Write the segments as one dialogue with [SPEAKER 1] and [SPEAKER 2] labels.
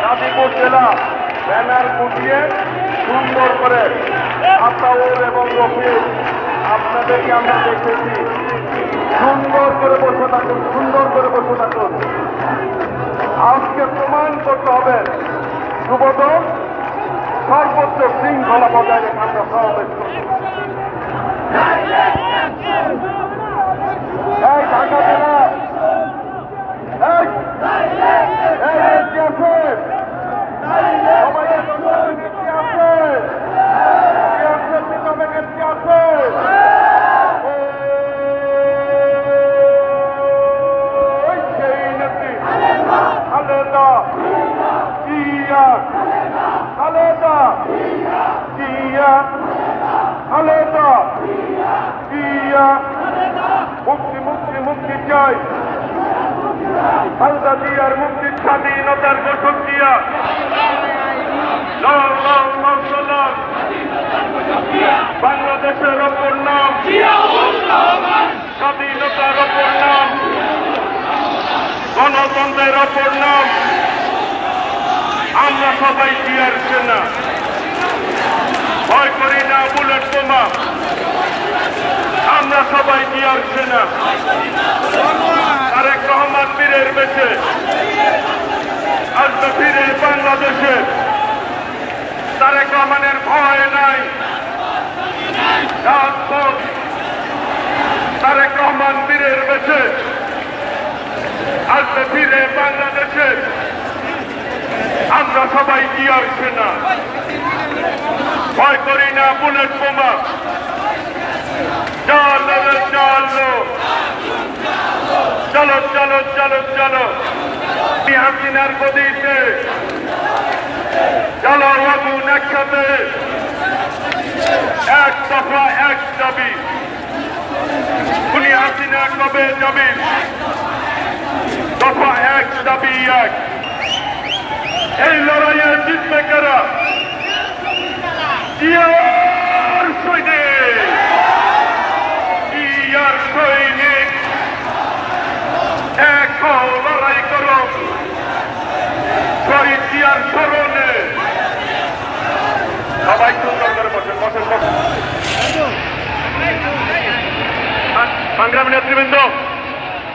[SPEAKER 1] গাজীপুর জেলা ব্যানার ফুটিয়ে সুন্দর করে আতাউর এবং রফিক আপনাদেরকে আমরা দেখেছি। সুন্দর করে বসে থাকুন, সুন্দর করে বসে থাকুন। আজকে প্রমাণ করতে হবে যুবদল সর্বোচ্চ শৃঙ্খলা বজায় রেখে আমরা সমাবেশ করব। এই ঢাকা জেলা নেত্রী আছে, সবাই নেত্রী আছে, নেত্রী আছে। সেই নেত্রী খালেদা জিয়া, খালেদা জিয়া, খালেদা জিয়া। মুক্তি মুক্তি মুক্তি চাই, খালেদা জিয়ার মুক্তির স্বাধীনতার ঘোষক জিয়া। বাংলাদেশের অপর নাম স্বাধীনতার অপর নাম, গণতন্ত্রের অপর নাম। আমরা সবাই জিয়ার সেনা, ভয় করি না বুলেট বোমা। আমরা সবাই জিয়ার সেনা। তারেক রহমান বীরের বেশে আসবে ফিরে বাংলাদেশে। তারেক রহমানের ভয় নাই, তারেক রহমান বীরের বেশে আসবে ফিরে বাংলাদেশে। আমরা সবাই জিয়ার সেনা, ভয় করি না বুলেট বোমা। চলো চলো চলো চলো চলো চলো হাসিনার গদিতে চলো আগুন একসাথে, এক দফা এক দাবি। খুনি হাসিনা কবে যাবি? দফা এক দাবি এক। এই লড়াইয়ে জিতবে কারা? জিয়ার সৈনিক, জিয়ার সৈনিক। এক হও, লড়াই করো শহীদ জিয়ার স্মরণে। সবাই সুন্দর করে বসেন বসেন বসেন। সংগ্রামী নেতৃবৃন্দ,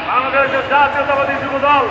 [SPEAKER 1] বাংলাদেশের জাতীয়তাবাদী যুবদল